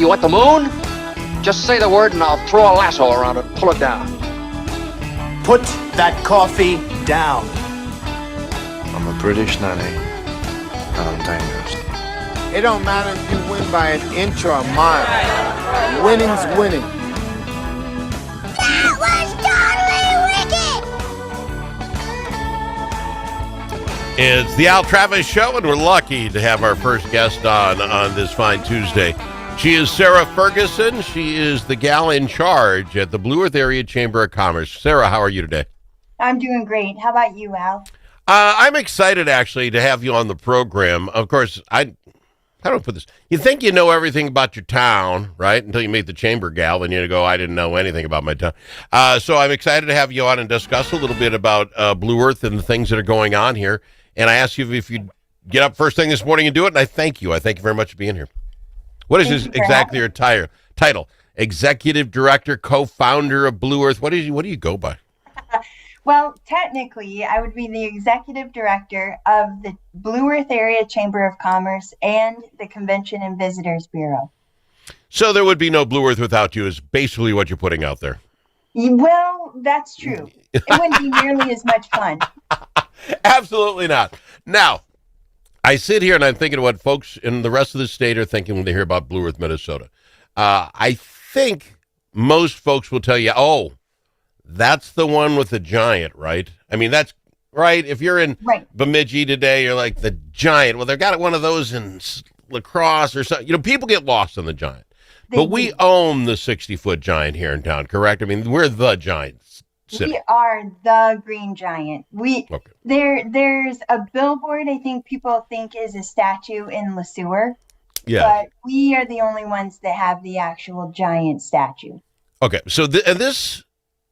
You want the moon? Just say the word and I'll throw a lasso around it and pull it down. Put that coffee down. I'm a British nanny, and I'm dangerous. It don't matter if you win by an inch or a mile. Winning's winning. That was totally wicked! It's the Al Travis Show, and we're lucky to have our first guest on this fine Tuesday. She is Sarah Ferguson. She is the gal in charge at the Blue Earth Area Chamber of Commerce. Sarah, how are you today? I'm doing great. How about you, Al? I'm excited, actually, to have you on the program. Of course, how do I put this? You think you know everything about your town, right? Until you meet the chamber gal, and you go, I didn't know anything about my town. So I'm excited to have you on and discuss a little bit about Blue Earth and the things that are going on here. And I asked you if you'd get up first thing this morning and do it, and I thank you. I thank you very much for being here. What is exactly your title? Executive Director, co-founder of Blue Earth. What do you go by? Well, technically, I would be the Executive Director of the Blue Earth Area Chamber of Commerce and the Convention and Visitors Bureau. So there would be no Blue Earth without you is basically what you're putting out there. Well, that's true. It wouldn't be nearly as much fun. Absolutely not. Now, I sit here and I'm thinking of what folks in the rest of the state are thinking when they hear about Blue Earth, Minnesota. I think most folks will tell you, oh, that's the one with the giant, right? I mean, that's right. If you're in Bemidji today, you're like the giant. Well, they've got one of those in lacrosse or something. You know, people get lost on the giant. But we own the 60-foot giant here in town, correct? I mean, we're the giant city. We are the Green Giant. There's a billboard I think people think is a statue in Le Sueur. Yeah. But we are the only ones that have the actual giant statue. Okay. So this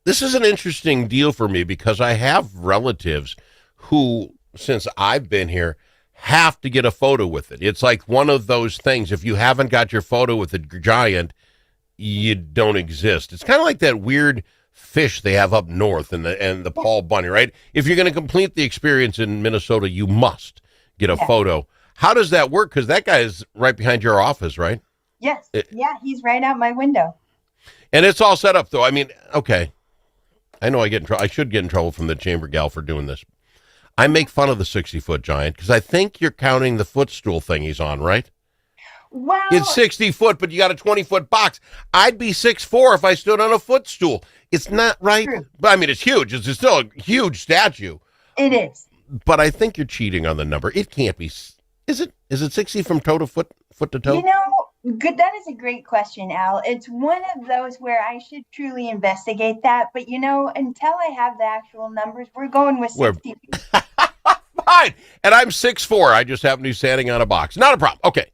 is an interesting deal for me because I have relatives who, since I've been here, have to get a photo with it. It's like one of those things. If you haven't got your photo with the giant, you don't exist. It's kind of like that weird fish they have up north and the Paul Bunny, right? If you're going to complete the experience in Minnesota, you must get a photo. How does that work? Because that guy is right behind your office, right? Yes. He's right out my window. And it's all set up, though. I mean, okay. I know I get in trouble. I should get in trouble from the chamber gal for doing this. I make fun of the 60-foot giant because I think you're counting the footstool thing he's on, right? Well, it's 60 foot, but you got a 20-foot box. I'd be 6'4" if I stood on a footstool. It's not right. True. But I mean, it's huge. It's still a huge statue. It is. But I think you're cheating on the number. It can't be. Is it 60 from toe to foot to toe? You know, good. That is a great question, Al. It's one of those where I should truly investigate that. But, you know, until I have the actual numbers, we're going with 60 feet. Fine. And I'm 6'4". I just happen to be standing on a box. Not a problem. Okay.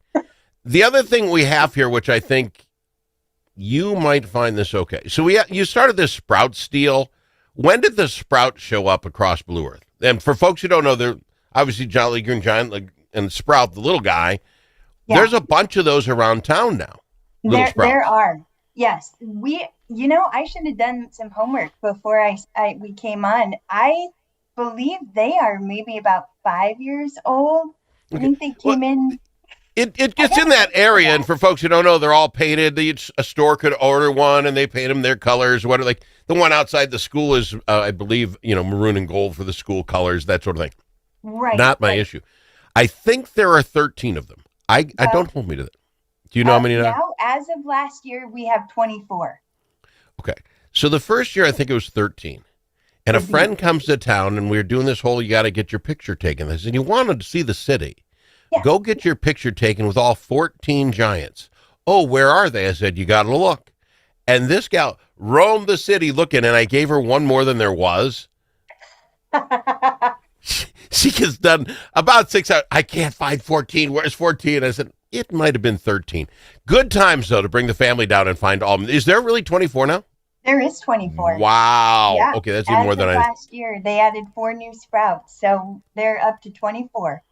The other thing we have here, which I think you might find this okay. So you started this Sprouts deal. When did the Sprout show up across Blue Earth? And for folks who don't know, they're obviously Jolly Green Giant and Sprout, the little guy. Yeah. There's a bunch of those around town now. There are. Yes. I should have done some homework before we came on. I believe they are maybe about 5 years old. Okay. I think they came in. It gets in that area, and for folks who don't know, they're all painted. A store could order one, and they paint them their colors. What are like the one outside the school is, I believe, maroon and gold for the school colors, that sort of thing. Right. Not my issue. I think there are 13 of them. I don't hold me to that. Do you know how many now? As of last year, we have 24. Okay, so the first year I think it was 13, and a friend comes to town, and we were doing this whole you got to get your picture taken. I said, you wanted to see the city. Yeah. Go get your picture taken with all 14 giants. Oh, where are they? I said, you got to look. And this gal roamed the city looking, and I gave her one more than there was. She has done about 6 hours. I can't find 14. Where's 14? I said, it might have been 13. Good times, though, to bring the family down and find all. Is there really 24 now? There is 24. Wow. Yeah. Okay, that's even more than last year, they added 4 new Sprouts, so they're up to 24.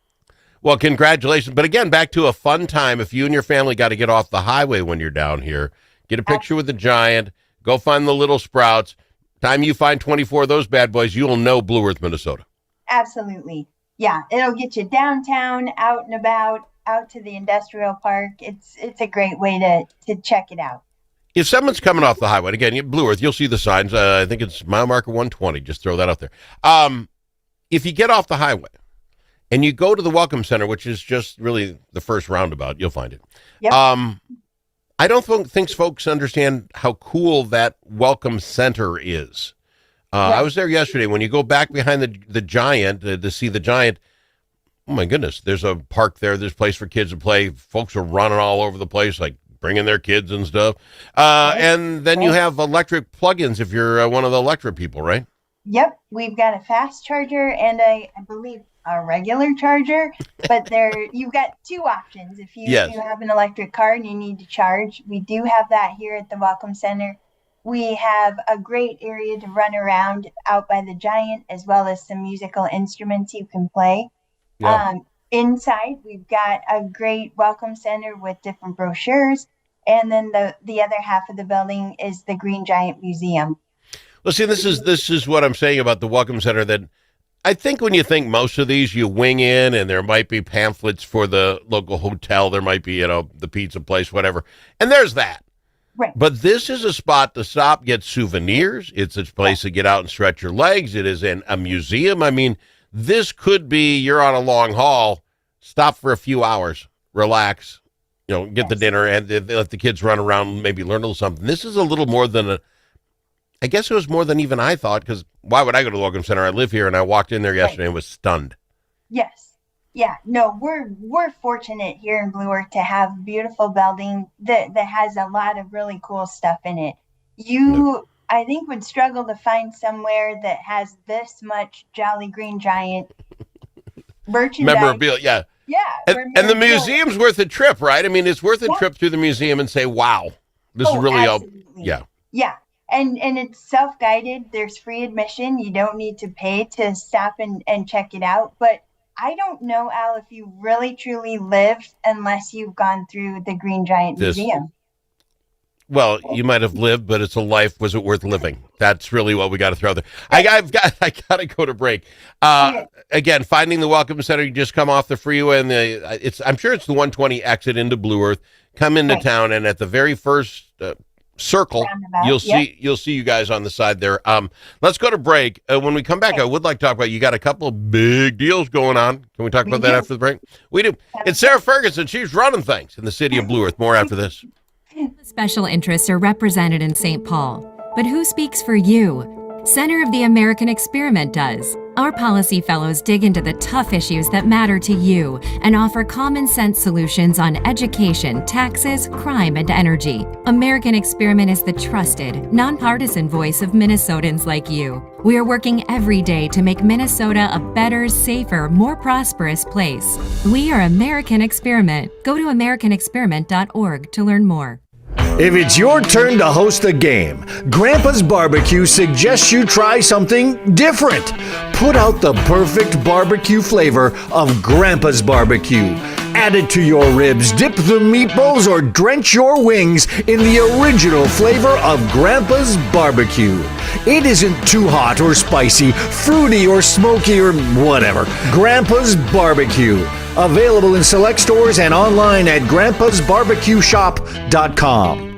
Well, congratulations. But again, back to a fun time. If you and your family got to get off the highway when you're down here, get a picture with the giant, go find the little Sprouts. Time you find 24 of those bad boys, you'll know Blue Earth, Minnesota. Absolutely. Yeah, it'll get you downtown, out and about. out to the industrial park. It's a great way to check it out. If someone's coming off the highway, again, Blue Earth, you'll see the signs. I think it's mile marker 120. Just throw that out there. If you get off the highway and you go to the Welcome Center, which is just really the first roundabout, you'll find it. Yep. I don't think folks understand how cool that Welcome Center is. I was there yesterday. When you go back behind the Giant to see the Giant, oh my goodness, there's a park there. There's a place for kids to play. Folks are running all over the place, like bringing their kids and stuff. And then you have electric plug-ins if you're one of the electric people, right? Yep, we've got a fast charger and I believe a regular charger, but you've got two options. If you have an electric car and you need to charge, we do have that here at the Welcome Center. We have a great area to run around out by the Giant, as well as some musical instruments you can play. Yeah. Inside, we've got a great Welcome Center with different brochures. And then the other half of the building is the Green Giant Museum. Well, see, this is what I'm saying about the Welcome Center, that I think when you think most of these, you wing in and there might be pamphlets for the local hotel. There might be, the pizza place, whatever. And there's that. Right. But this is a spot to stop, get souvenirs. It's a place to get out and stretch your legs. It is a museum. I mean, this could be, you're on a long haul, stop for a few hours, relax, get the dinner, and let the kids run around, maybe learn a little something. This is a little more than I guess it was more than even I thought, because why would I go to the Welcome Center? I live here, and I walked in there yesterday and was stunned. Yes. Yeah. No, we're fortunate here in Blue Earth to have a beautiful building that has a lot of really cool stuff in it. I think, would struggle to find somewhere that has this much Jolly Green Giant merchandise. Memorabilia, yeah. And the museum's worth a trip, right? I mean, it's worth a trip through the museum and say, wow, this is really Yeah. And it's self-guided. There's free admission. You don't need to pay to stop and check it out. But I don't know, Al, if you really truly lived unless you've gone through the Green Giant Museum. Well, you might have lived, but it's a life. Was it worth living? That's really what we got to throw there. I got to go to break. Again, finding the Welcome Center. You just come off the freeway, and I'm sure it's the 120 exit into Blue Earth. Come into town, and at the very first circle, you'll see you guys on the side there. Let's go to break. When we come back, I would like to talk about, you got a couple of big deals going on. Can we talk about that after the break? We do. It's Sarah Ferguson. She's running things in the city of Blue Earth. More after this. Special interests are represented in St. Paul, but who speaks for you? Center of the American Experiment does. Our policy fellows dig into the tough issues that matter to you and offer common sense solutions on education, taxes, crime, and energy. American Experiment is the trusted, nonpartisan voice of Minnesotans like you. We are working every day to make Minnesota a better, safer, more prosperous place. We are American Experiment. Go to americanexperiment.org to learn more. If it's your turn to host a game, Grandpa's Barbecue suggests you try something different. Put out the perfect barbecue flavor of Grandpa's Barbecue. Add it to your ribs, dip the meatballs, or drench your wings in the original flavor of Grandpa's Barbecue. It isn't too hot or spicy, fruity or smoky or whatever. Grandpa's Barbecue. Available in select stores and online at grandpasbarbecueshop.com.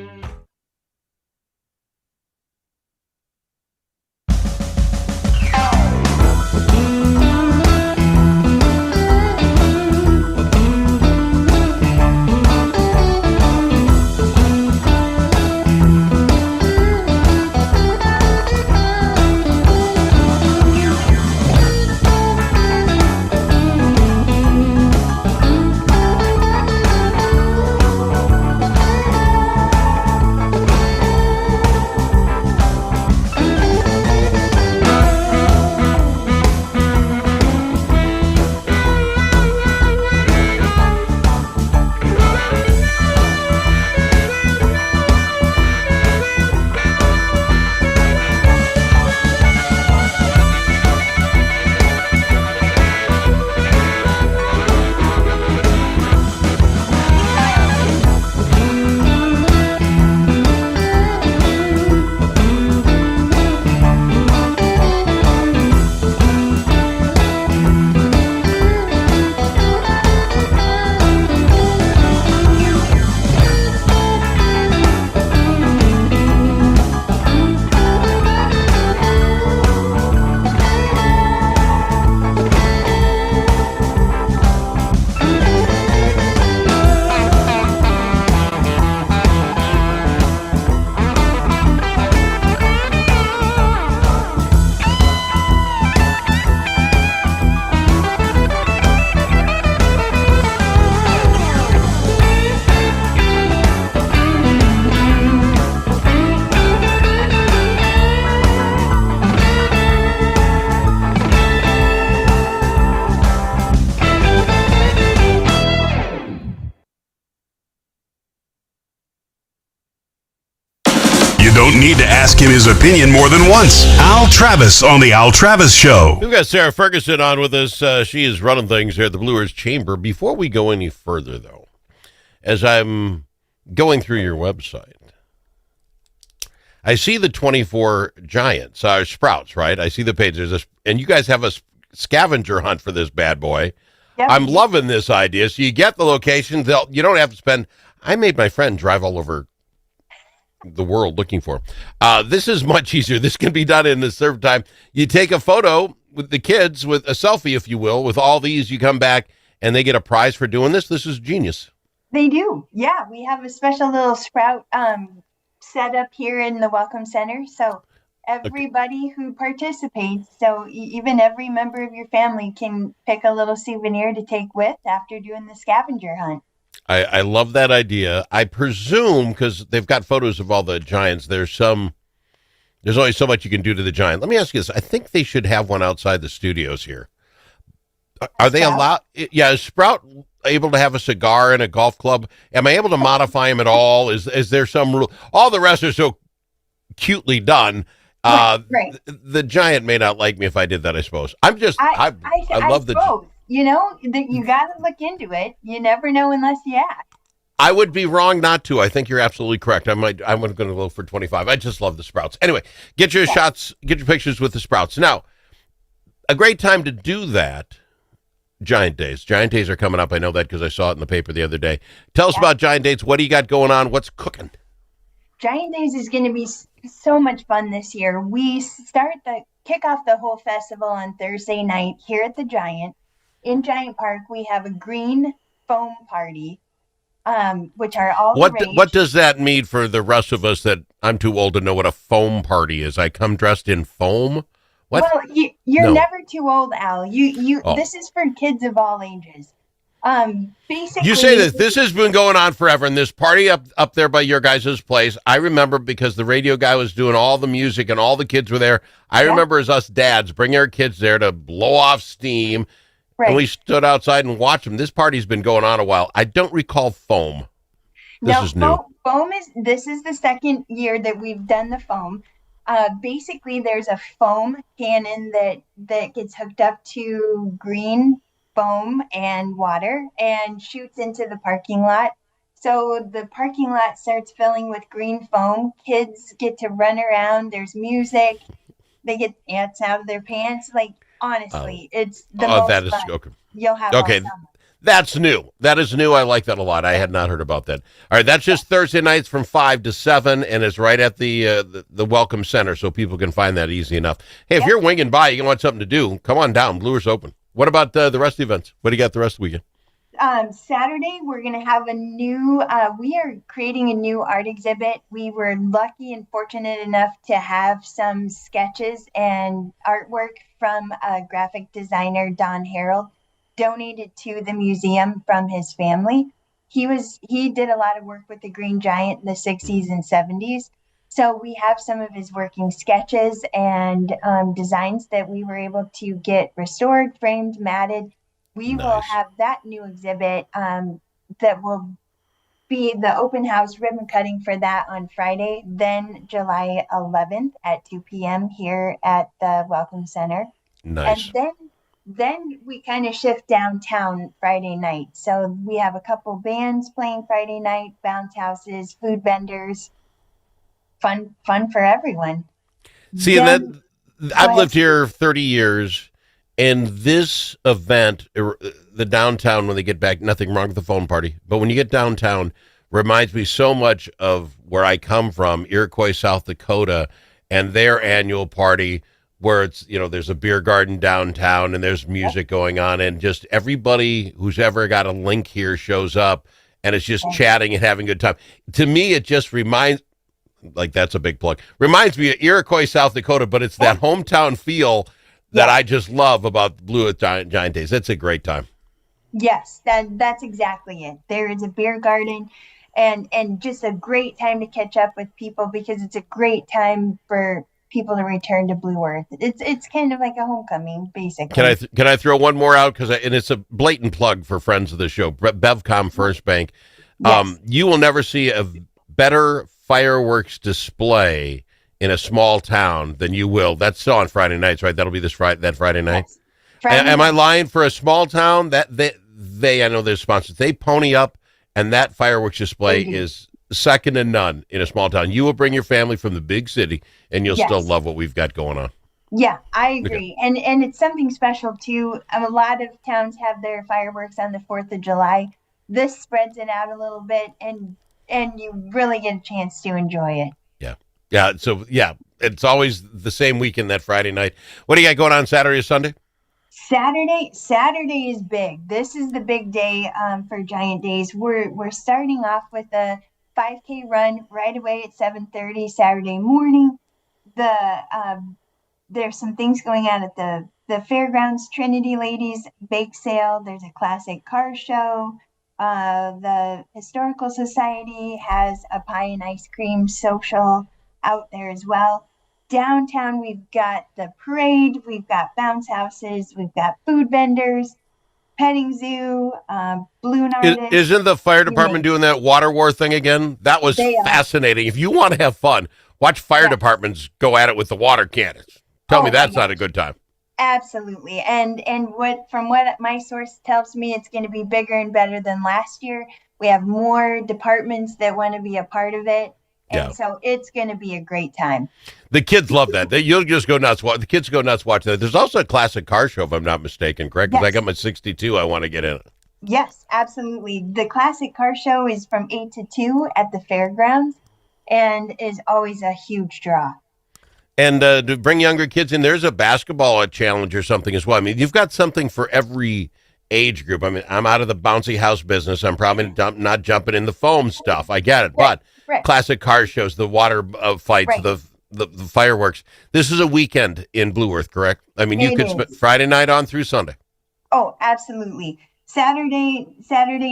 don't need to ask him his opinion more than once. Al Travis on The Al Travis Show. We've got Sarah Ferguson on with us. She is running things here at the Blue Earth Chamber. Before we go any further, though, as I'm going through your website, I see the 24 Giants, Sprouts, right? I see the page. And you guys have a scavenger hunt for this bad boy. Yep. I'm loving this idea. So you get the location. You don't have to spend. I made my friend drive all over the world looking for him. This is much easier. This can be done in the serve time. You take a photo with the kids, with a selfie, if you will, with all these. You come back and they get a prize for doing this. This is genius. They do. Yeah, we have a special little sprout set up here in the Welcome Center. So everybody who participates, so even every member of your family can pick a little souvenir to take with after doing the scavenger hunt. I love that idea. I presume, because they've got photos of all the Giants, there's only so much you can do to the Giant. Let me ask you this. I think they should have one outside the studios here. Are they allowed? Yeah, is Sprout able to have a cigar and a golf club? Am I able to modify him at all? Is there some rule? All the rest are so cutely done. Right. The Giant may not like me if I did that, I suppose. I love the... Suppose. You know, you got to look into it. You never know unless you ask. I would be wrong not to. I think you're absolutely correct. I'm going to go for 25. I just love the Sprouts. Anyway, get your shots, get your pictures with the Sprouts. Now, a great time to do that, Giant Days. Giant Days are coming up. I know that because I saw it in the paper the other day. Tell us about Giant Days. What do you got going on? What's cooking? Giant Days is going to be so much fun this year. We kick off the whole festival on Thursday night here at the Giant. In Giant Park, we have a green foam party, which are all the rage. What does that mean for the rest of us that I'm too old to know what a foam party is? I come dressed in foam? What? Well, you're never too old, Al. This is for kids of all ages. Basically, you say this has been going on forever, and this party up there by your guys' place, I remember because the radio guy was doing all the music and all the kids were there. I remember as us dads bringing our kids there to blow off steam. Right. And we stood outside and watched them. This party's been going on a while. I don't recall foam. This is new. This is the second year that we've done the foam. Basically, there's a foam cannon that gets hooked up to green foam and water and shoots into the parking lot. So the parking lot starts filling with green foam. Kids get to run around. There's music. They get ants out of their pants. Like, honestly, it's the most that is fun okay. You'll have okay. all summer. That's new. That is new. I like that a lot. I had not heard about that. All right, that's just Thursday nights from 5 to 7, and it's right at the Welcome Center, so people can find that easy enough. Hey, if you're winging by, you want something to do, come on down. Blue Earth's open. What about the rest of the events? What do you got the rest of the weekend? Saturday, we're going to have we are creating a new art exhibit. We were lucky and fortunate enough to have some sketches and artwork from graphic designer Don Harold donated to the museum from his family. He did a lot of work with the Green Giant in the 60s and 70s. So we have some of his working sketches and designs that we were able to get restored, framed, matted. We will have that new exhibit that will be the open house ribbon cutting for that on Friday, then July 11th at 2 p.m. here at the Welcome Center. Nice. And then we kind of shift downtown Friday night. So we have a couple bands playing Friday night, bounce houses, food vendors, fun for everyone. See, I've lived here 30 years. And this event, the downtown, when they get back, nothing wrong with the phone party, but when you get downtown, reminds me so much of where I come from, Iroquois, South Dakota, and their annual party where it's, there's a beer garden downtown and there's music going on and just everybody who's ever got a link here shows up and it's just chatting and having a good time. To me, it just reminds, like that's a big plug, reminds me of Iroquois, South Dakota, but it's that hometown feel that I just love about Blue Earth Giant Days. It's a great time. Yes, that's exactly it. There is a beer garden and just a great time to catch up with people because it's a great time for people to return to Blue Earth. It's kind of like a homecoming, basically. Can I throw one more out? And it's a blatant plug for friends of the show, BevCom First Bank. Yes. You will never see a better fireworks display in a small town than you will. That's still on Friday nights, right? That'll be that Friday night. Yes. Friday Am I night. lying? For a small town, that they I know they're sponsors. They pony up, and that fireworks display They do. is second to none in a small town. You will bring your family from the big city, and you'll Yes. still love what we've got going on. Yeah, I agree. And it's something special too. A lot of towns have their fireworks on the 4th of July. This spreads it out a little bit and you really get a chance to enjoy it. Yeah. So it's always the same weekend, that Friday night. What do you got going on Saturday or Sunday? Saturday is big. This is the big day for Giant Days. We're starting off with a 5K run right away at 7:30 Saturday morning. There's some things going on at the fairgrounds. Trinity Ladies Bake Sale. There's a classic car show. The Historical Society has a pie and ice cream social out there as well. Downtown, we've got the parade, we've got bounce houses, we've got food vendors, petting zoo, balloon artists. Isn't the fire department doing that water war thing again? That was They are. fascinating. If you want to have fun, watch fire departments go at it with the water cannons. Tell me Oh, that's my not a gosh. good time. Absolutely. And from what my source tells me, it's going to be bigger and better than last year. We have more departments that want to be a part of it. And so it's going to be a great time. The kids love that. You'll just go nuts. The kids go nuts watching that. There's also a classic car show, if I'm not mistaken, correct? Because I Yes. got my 62. I want to get in it. Yes, absolutely. The classic car show is from 8 to 2 at the fairgrounds and is always a huge draw. And to bring younger kids in, there's a basketball challenge or something as well. I mean, you've got something for every age group. I mean, I'm out of the bouncy house business. I'm probably not jumping in the foam stuff. I get it. Right, But right. classic car shows, the water fights, Right. the fireworks. This is a weekend in Blue Earth, correct? I mean, you It could is. spend Friday night on through Sunday. Oh, absolutely. Saturday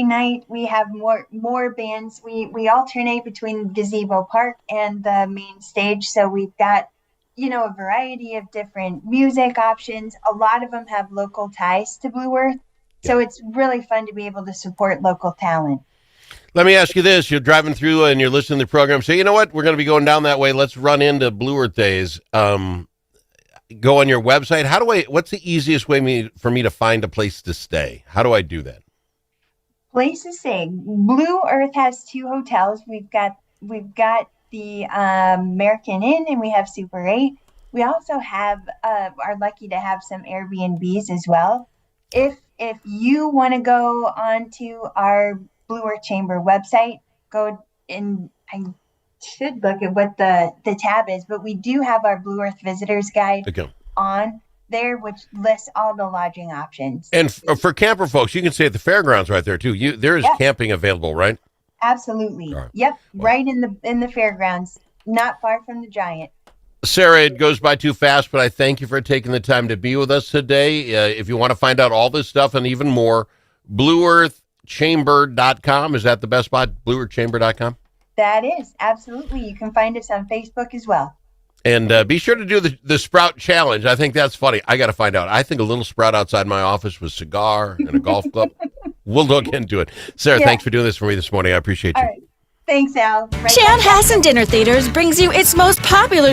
night we have more bands. We alternate between Gazebo Park and the main stage, so we've got a variety of different music options. A lot of them have local ties to Blue Earth, so it's really fun to be able to support local talent. Let me ask you this. You're driving through and you're listening to the program. Say, you know what? We're going to be going down that way. Let's run into Blue Earth Days. Go on your website. What's the easiest way for me to find a place to stay? How do I do that? Place to stay. Blue Earth has 2 hotels. We've got the American Inn and we have Super 8. We also are lucky to have some Airbnbs as well. If you want to go onto our Blue Earth Chamber website, go and I should look at what the tab is, but we do have our Blue Earth Visitors Guide Okay. on there, which lists all the lodging options. And for camper folks, you can stay at the fairgrounds right there too. There is camping available, right? Absolutely. All right. Yep. Right in the fairgrounds, not far from the Giant. Sarah, it goes by too fast, but I thank you for taking the time to be with us today. If you want to find out all this stuff and even more, blueearthchamber.com. Is that the best spot? blueearthchamber.com? That is. Absolutely. You can find us on Facebook as well. And be sure to do the Sprout Challenge. I think that's funny. I got to find out. I think a little Sprout outside my office with a cigar and a golf club. We'll look into it. Sarah, thanks for doing this for me this morning. I appreciate you. All right. Thanks, Al. Right back. Chanhassen Dinner Theaters brings you its most popular